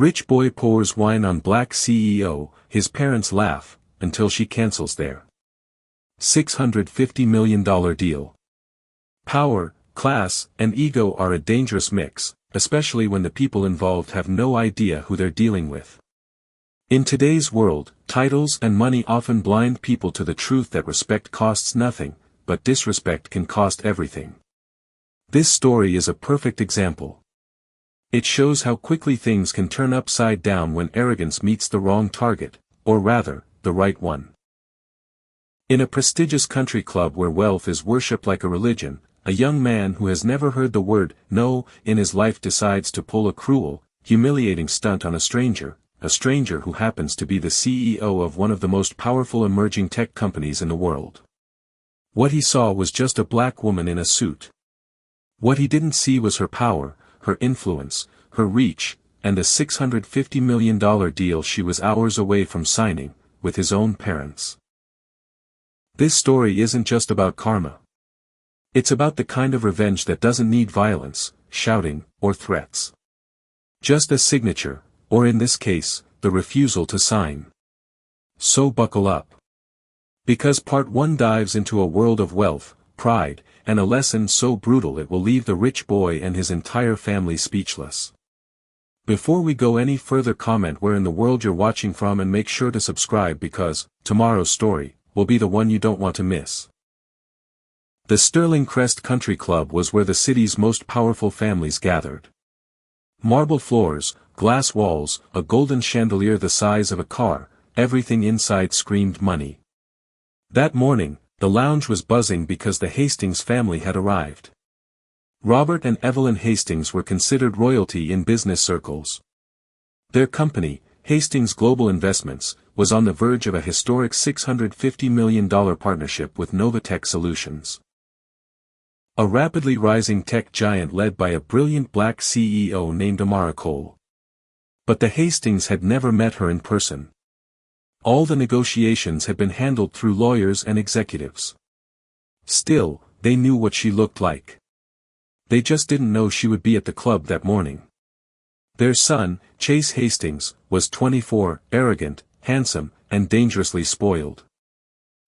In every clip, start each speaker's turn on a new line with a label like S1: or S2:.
S1: Rich boy pours wine on black CEO, his parents laugh, until she cancels their $650 million deal. Power, class, and ego are a dangerous mix, especially when the people involved have no idea who they're dealing with. In today's world, titles and money often blind people to the truth that respect costs nothing, but disrespect can cost everything. This story is a perfect example. It shows how quickly things can turn upside down when arrogance meets the wrong target, or rather, the right one. In a prestigious country club where wealth is worshipped like a religion, a young man who has never heard the word "no" in his life decides to pull a cruel, humiliating stunt on a stranger who happens to be the CEO of one of the most powerful emerging tech companies in the world. What he saw was just a black woman in a suit. What he didn't see was her power, her influence, her reach, and a $650 million deal she was hours away from signing, with his own parents. This story isn't just about karma. It's about the kind of revenge that doesn't need violence, shouting, or threats. Just a signature, or in this case, the refusal to sign. So buckle up. Because part 1 dives into a world of wealth, pride, and a lesson so brutal it will leave the rich boy and his entire family speechless. Before we go any further, comment where in the world you're watching from and make sure to subscribe because tomorrow's story will be the one you don't want to miss. The Sterling Crest Country Club was where the city's most powerful families gathered. Marble floors, glass walls, a golden chandelier the size of a car, everything inside screamed money. That morning, the lounge was buzzing because the Hastings family had arrived. Robert and Evelyn Hastings were considered royalty in business circles. Their company, Hastings Global Investments, was on the verge of a historic $650 million partnership with Novatech Solutions, a rapidly rising tech giant led by a brilliant black CEO named Amara Cole. But the Hastings had never met her in person. All the negotiations had been handled through lawyers and executives. Still, they knew what she looked like. They just didn't know she would be at the club that morning. Their son, Chase Hastings, was 24, arrogant, handsome, and dangerously spoiled.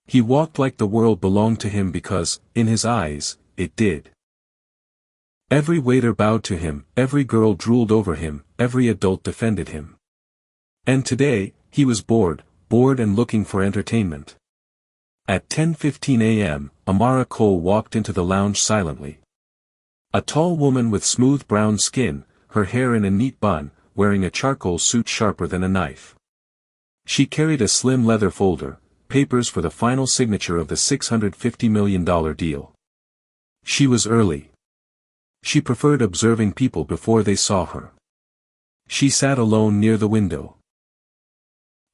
S1: He walked like the world belonged to him because, in his eyes, it did. Every waiter bowed to him, every girl drooled over him, every adult defended him. And today, he was bored and looking for entertainment. At 10:15 a.m., Amara Cole walked into the lounge silently. A tall woman with smooth brown skin, her hair in a neat bun, wearing a charcoal suit sharper than a knife. She carried a slim leather folder, papers for the final signature of the $650 million deal. She was early. She preferred observing people before they saw her. She sat alone near the window.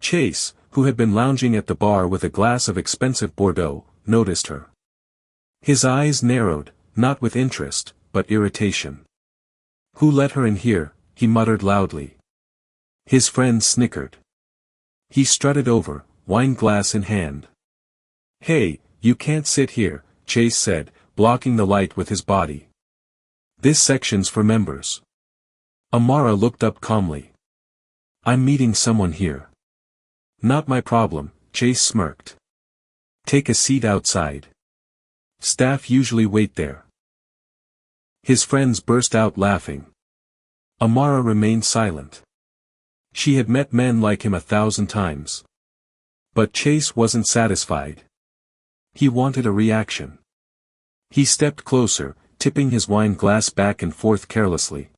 S1: Chase, who had been lounging at the bar with a glass of expensive Bordeaux, noticed her. His eyes narrowed, not with interest, but irritation. "Who let her in here?" he muttered loudly. His friend snickered. He strutted over, wine glass in hand. "Hey, you can't sit here," Chase said, blocking the light with his body. "This section's for members." Amara looked up calmly. "I'm meeting someone here." "Not my problem," Chase smirked. "Take a seat outside. Staff usually wait there." His friends burst out laughing. Amara remained silent. She had met men like him 1,000 times. But Chase wasn't satisfied. He wanted a reaction. He stepped closer, tipping his wine glass back and forth carelessly.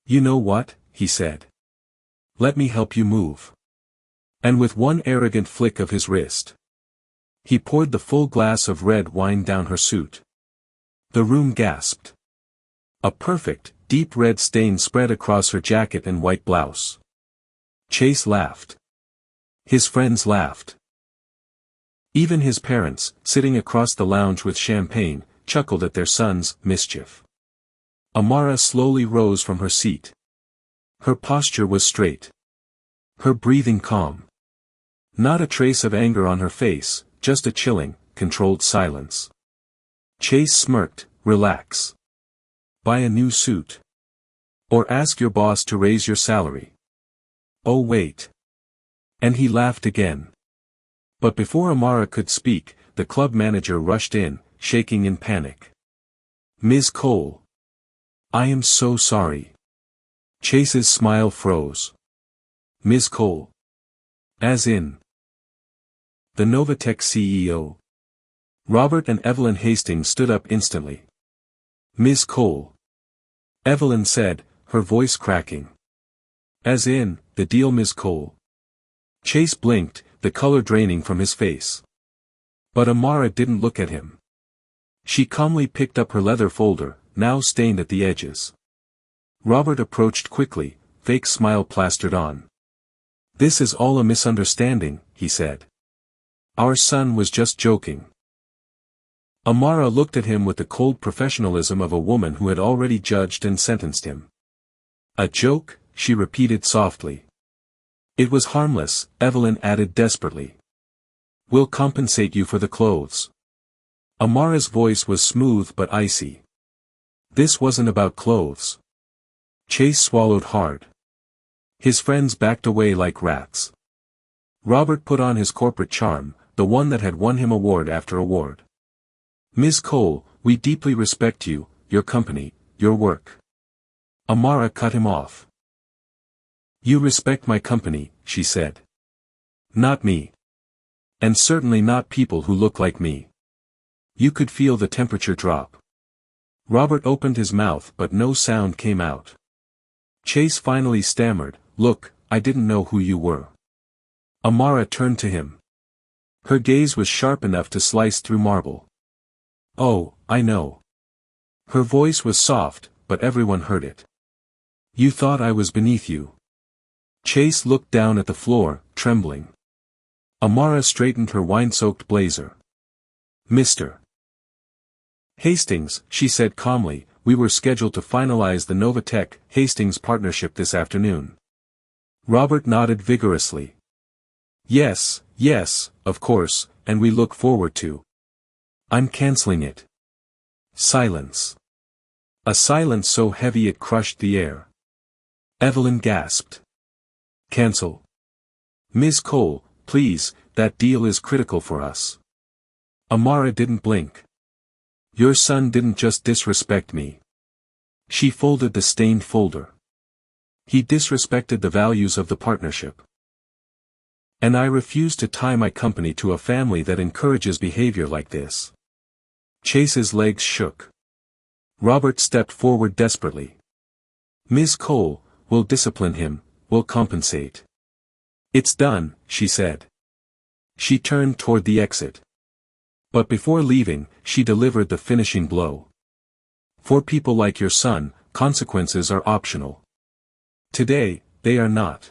S1: "You know what?" he said. "Let me help you move." And with one arrogant flick of his wrist, he poured the full glass of red wine down her suit. The room gasped. A perfect, deep red stain spread across her jacket and white blouse. Chase laughed. His friends laughed. Even his parents, sitting across the lounge with champagne, chuckled at their son's mischief. Amara slowly rose from her seat. Her posture was straight. Her breathing calm. Not a trace of anger on her face, just a chilling, controlled silence. Chase smirked. "Relax. Buy a new suit. Or ask your boss to raise your salary." Oh wait. And he laughed again. But before Amara could speak, the club manager rushed in, shaking in panic. Ms. Cole. I am so sorry. Chase's smile froze. Ms. Cole. As in. The Novatech CEO. Robert and Evelyn Hastings stood up instantly. Ms. Cole. Evelyn said, her voice cracking. As in, the deal, Ms. Cole. Chase blinked, the color draining from his face. But Amara didn't look at him. She calmly picked up her leather folder, now stained at the edges. Robert approached quickly, fake smile plastered on. This is all a misunderstanding, he said. Our son was just joking. Amara looked at him with the cold professionalism of a woman who had already judged and sentenced him. A joke, she repeated softly. It was harmless, Evelyn added desperately. We'll compensate you for the clothes. Amara's voice was smooth but icy. This wasn't about clothes. Chase swallowed hard. His friends backed away like rats. Robert put on his corporate charm, the one that had won him award after award. Ms. Cole, we deeply respect you, your company, your work. Amara cut him off. You respect my company, she said. Not me. And certainly not people who look like me. You could feel the temperature drop. Robert opened his mouth but no sound came out. Chase finally stammered, Look, I didn't know who you were. Amara turned to him. Her gaze was sharp enough to slice through marble. Oh, I know. Her voice was soft, but everyone heard it. You thought I was beneath you. Chase looked down at the floor, trembling. Amara straightened her wine-soaked blazer. Mr. Hastings, she said calmly, we were scheduled to finalize the Novatech Hastings partnership this afternoon. Robert nodded vigorously. Yes, of course, and we look forward to. I'm canceling it. Silence. A silence so heavy it crushed the air. Evelyn gasped. Cancel. Ms. Cole, please, that deal is critical for us. Amara didn't blink. Your son didn't just disrespect me. She folded the stained folder. He disrespected the values of the partnership. And I refuse to tie my company to a family that encourages behavior like this. Chase's legs shook. Robert stepped forward desperately. Ms. Cole, we'll discipline him, we'll compensate. It's done, she said. She turned toward the exit. But before leaving, she delivered the finishing blow. For people like your son, consequences are optional. Today, they are not.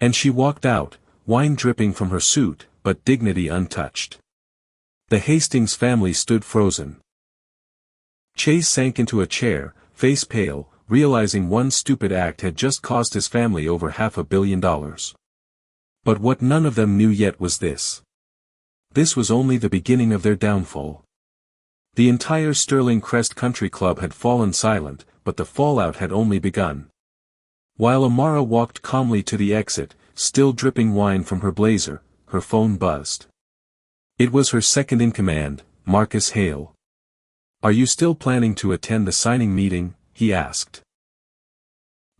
S1: And she walked out, wine dripping from her suit, but dignity untouched. The Hastings family stood frozen. Chase sank into a chair, face pale, realizing one stupid act had just cost his family over $500 million. But what none of them knew yet was this. This was only the beginning of their downfall. The entire Sterling Crest Country Club had fallen silent, but the fallout had only begun. While Amara walked calmly to the exit, still dripping wine from her blazer, her phone buzzed. It was her second-in-command, Marcus Hale. Are you still planning to attend the signing meeting? He asked.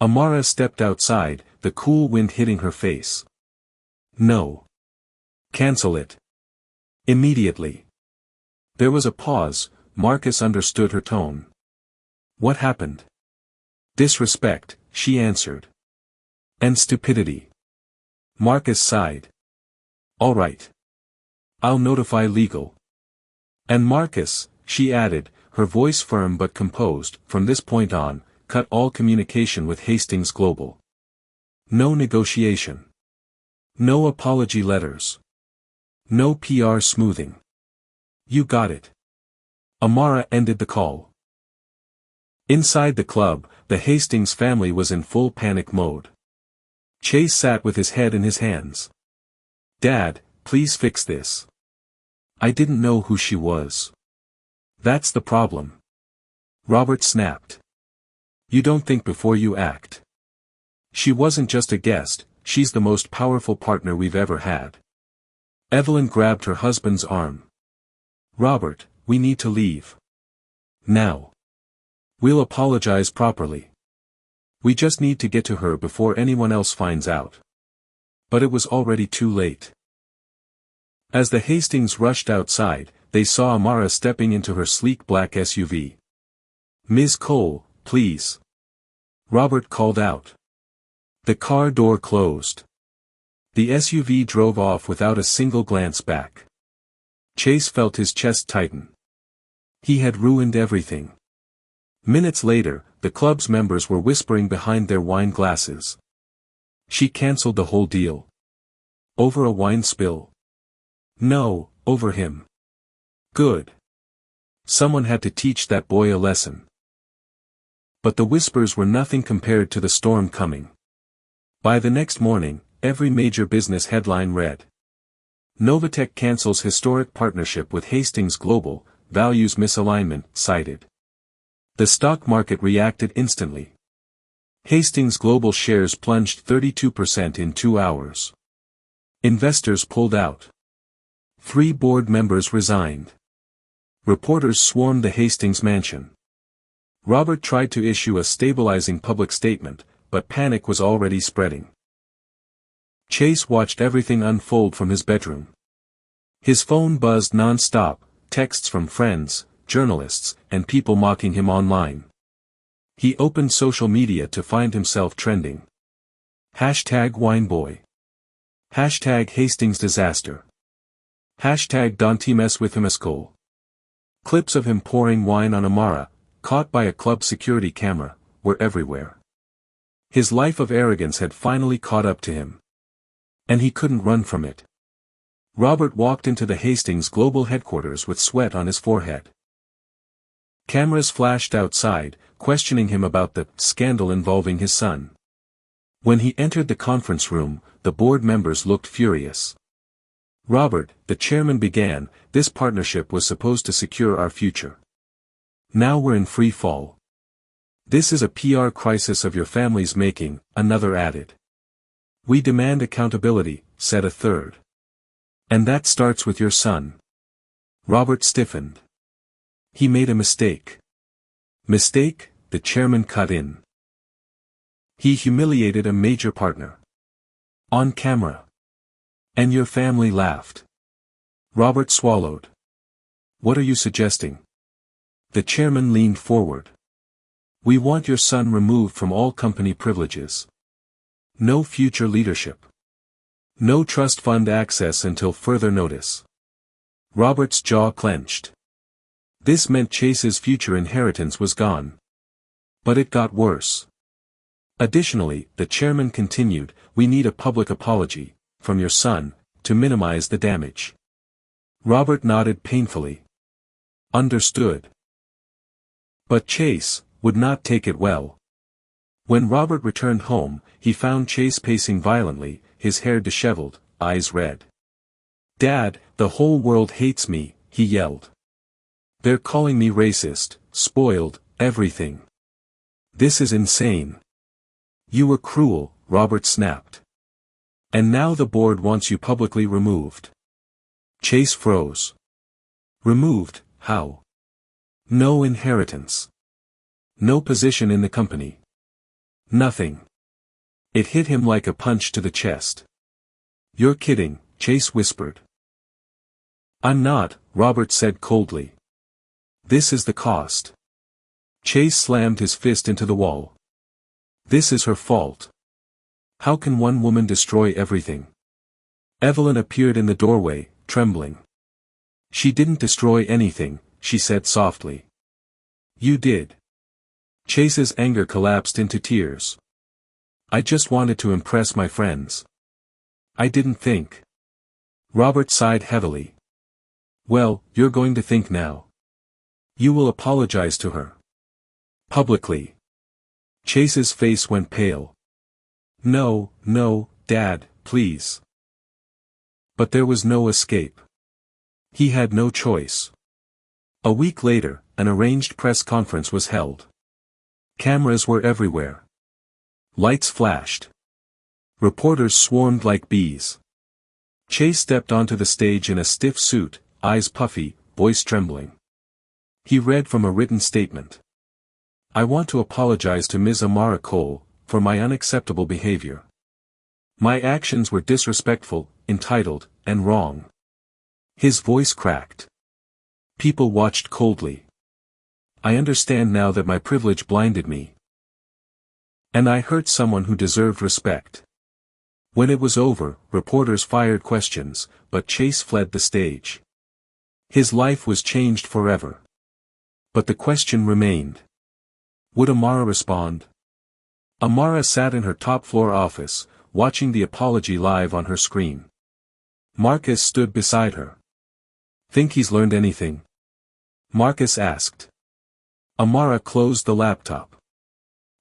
S1: Amara stepped outside, the cool wind hitting her face. No. Cancel it. Immediately. There was a pause, Marcus understood her tone. What happened? Disrespect, she answered. And stupidity. Marcus sighed. All right. I'll notify legal. And Marcus, she added, her voice firm but composed, from this point on, cut all communication with Hastings Global. No negotiation. No apology letters. No PR smoothing. You got it. Amara ended the call. Inside the club, the Hastings family was in full panic mode. Chase sat with his head in his hands. Dad, please fix this. I didn't know who she was. That's the problem. Robert snapped. You don't think before you act. She wasn't just a guest, she's the most powerful partner we've ever had. Evelyn grabbed her husband's arm. Robert, we need to leave. Now. We'll apologize properly. We just need to get to her before anyone else finds out. But it was already too late. As the Hastings rushed outside, they saw Amara stepping into her sleek black SUV. Ms. Cole, please. Robert called out. The car door closed. The SUV drove off without a single glance back. Chase felt his chest tighten. He had ruined everything. Minutes later, the club's members were whispering behind their wine glasses. She canceled the whole deal. Over a wine spill. No, over him. Good. Someone had to teach that boy a lesson. But the whispers were nothing compared to the storm coming. By the next morning, every major business headline read. Novatech cancels historic partnership with Hastings Global, values misalignment, cited. The stock market reacted instantly. Hastings Global shares plunged 32% in 2 hours. Investors pulled out. 3 board members resigned. Reporters swarmed the Hastings mansion. Robert tried to issue a stabilizing public statement, but panic was already spreading. Chase watched everything unfold from his bedroom. His phone buzzed non-stop, texts from friends, journalists, and people mocking him online. He opened social media to find himself trending. #WineBoy. #Hastings disaster. #Don't mess with him. Clips of him pouring wine on Amara, caught by a club security camera, were everywhere. His life of arrogance had finally caught up to him. And he couldn't run from it. Robert walked into the Hastings Global headquarters with sweat on his forehead. Cameras flashed outside, questioning him about the scandal involving his son. When he entered the conference room, the board members looked furious. Robert, the chairman began, this partnership was supposed to secure our future. Now we're in free fall. This is a PR crisis of your family's making, another added. We demand accountability, said a third. And that starts with your son. Robert stiffened. He made a mistake. Mistake? The chairman cut in. He humiliated a major partner. On camera. And your family laughed. Robert swallowed. What are you suggesting? The chairman leaned forward. We want your son removed from all company privileges. No future leadership. No trust fund access until further notice. Robert's jaw clenched. This meant Chase's future inheritance was gone. But it got worse. Additionally, the chairman continued, we need a public apology, from your son, to minimize the damage. Robert nodded painfully. Understood. But Chase would not take it well. When Robert returned home, he found Chase pacing violently, his hair disheveled, eyes red. Dad, the whole world hates me, he yelled. They're calling me racist, spoiled, everything. This is insane. You were cruel, Robert snapped. And now the board wants you publicly removed. Chase froze. Removed, how? No inheritance. No position in the company. Nothing. It hit him like a punch to the chest. You're kidding, Chase whispered. I'm not, Robert said coldly. This is the cost. Chase slammed his fist into the wall. This is her fault. How can one woman destroy everything? Evelyn appeared in the doorway, trembling. She didn't destroy anything, she said softly. You did. Chase's anger collapsed into tears. I just wanted to impress my friends. I didn't think. Robert sighed heavily. Well, you're going to think now. You will apologize to her. Publicly. Chase's face went pale. No, Dad, please. But there was no escape. He had no choice. A week later, an arranged press conference was held. Cameras were everywhere. Lights flashed. Reporters swarmed like bees. Chase stepped onto the stage in a stiff suit, eyes puffy, voice trembling. He read from a written statement. "I want to apologize to Ms. Amara Cole, for my unacceptable behavior. My actions were disrespectful, entitled, and wrong." His voice cracked. People watched coldly. "I understand now that my privilege blinded me. And I hurt someone who deserved respect." When it was over, reporters fired questions, but Chase fled the stage. His life was changed forever. But the question remained. Would Amara respond? Amara sat in her top-floor office, watching the apology live on her screen. Marcus stood beside her. "Think he's learned anything?" Marcus asked. Amara closed the laptop.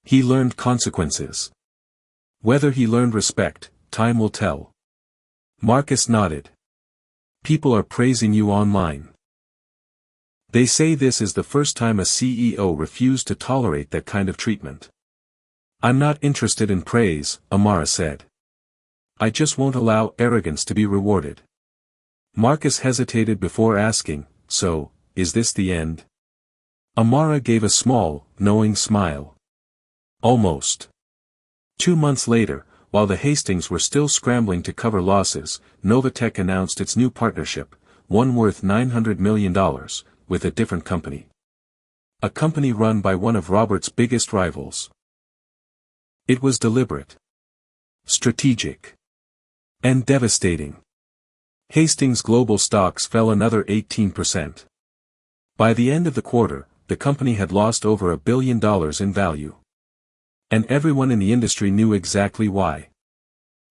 S1: "He learned consequences. Whether he learned respect, time will tell." Marcus nodded. "People are praising you online. They say this is the first time a CEO refused to tolerate that kind of treatment." "I'm not interested in praise," Amara said. "I just won't allow arrogance to be rewarded." Marcus hesitated before asking, "So, is this the end?" Amara gave a small, knowing smile. "Almost." 2 months later, while the Hastings were still scrambling to cover losses, Novatech announced its new partnership, one worth $900 million, with a different company. A company run by one of Robert's biggest rivals. It was deliberate, strategic, and devastating. Hastings global stocks fell another 18%. By the end of the quarter, the company had lost over $1 billion in value. And everyone in the industry knew exactly why.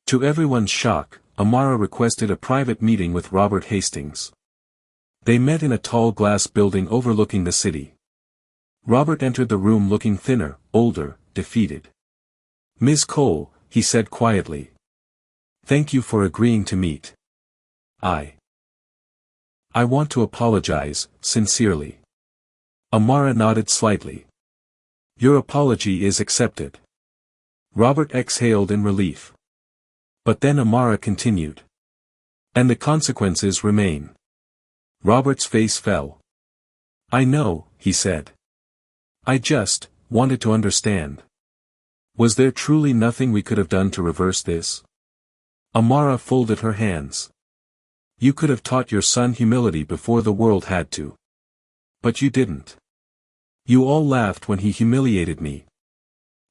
S1: To everyone's shock, Amara requested a private meeting with Robert Hastings. They met in a tall glass building overlooking the city. Robert entered the room looking thinner, older, defeated. "Ms. Cole," he said quietly. "Thank you for agreeing to meet. I want to apologize, sincerely." Amara nodded slightly. "Your apology is accepted." Robert exhaled in relief. But then Amara continued. "And the consequences remain." Robert's face fell. "I know," he said. "I just wanted to understand. Was there truly nothing we could have done to reverse this?" Amara folded her hands. "You could have taught your son humility before the world had to. But you didn't. You all laughed when he humiliated me.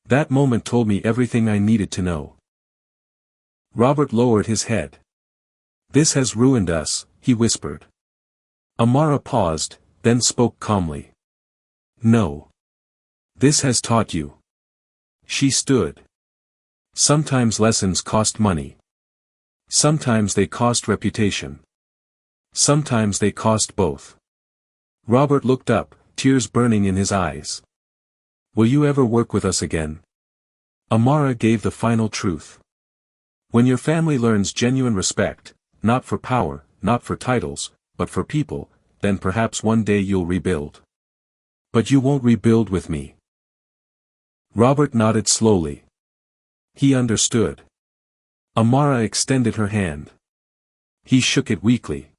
S1: That moment told me everything I needed to know." Robert lowered his head. "This has ruined us," he whispered. Amara paused, then spoke calmly. "No. This has taught you." She stood. "Sometimes lessons cost money. Sometimes they cost reputation. Sometimes they cost both." Robert looked up, tears burning in his eyes. "Will you ever work with us again?" Amara gave the final truth. "When your family learns genuine respect, not for power, not for titles, but for people, then perhaps one day you'll rebuild. But you won't rebuild with me." Robert nodded slowly. He understood. Amara extended her hand. He shook it weakly.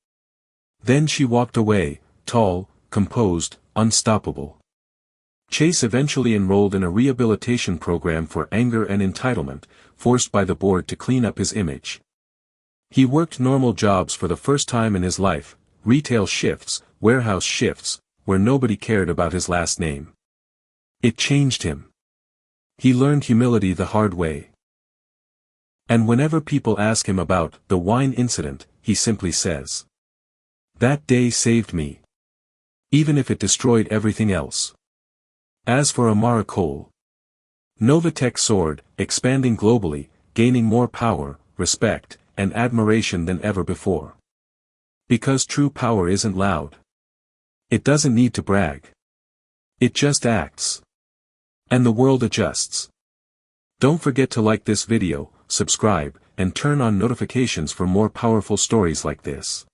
S1: Then she walked away, tall, composed, unstoppable. Chase eventually enrolled in a rehabilitation program for anger and entitlement, forced by the board to clean up his image. He worked normal jobs for the first time in his life, retail shifts, warehouse shifts, where nobody cared about his last name. It changed him. He learned humility the hard way. And whenever people ask him about the wine incident, he simply says, "That day saved me. Even if it destroyed everything else." As for Amara Cole, Novatech soared, expanding globally, gaining more power, respect, and admiration than ever before. Because true power isn't loud. It doesn't need to brag. It just acts. And the world adjusts. Don't forget to like this video, subscribe, and turn on notifications for more powerful stories like this.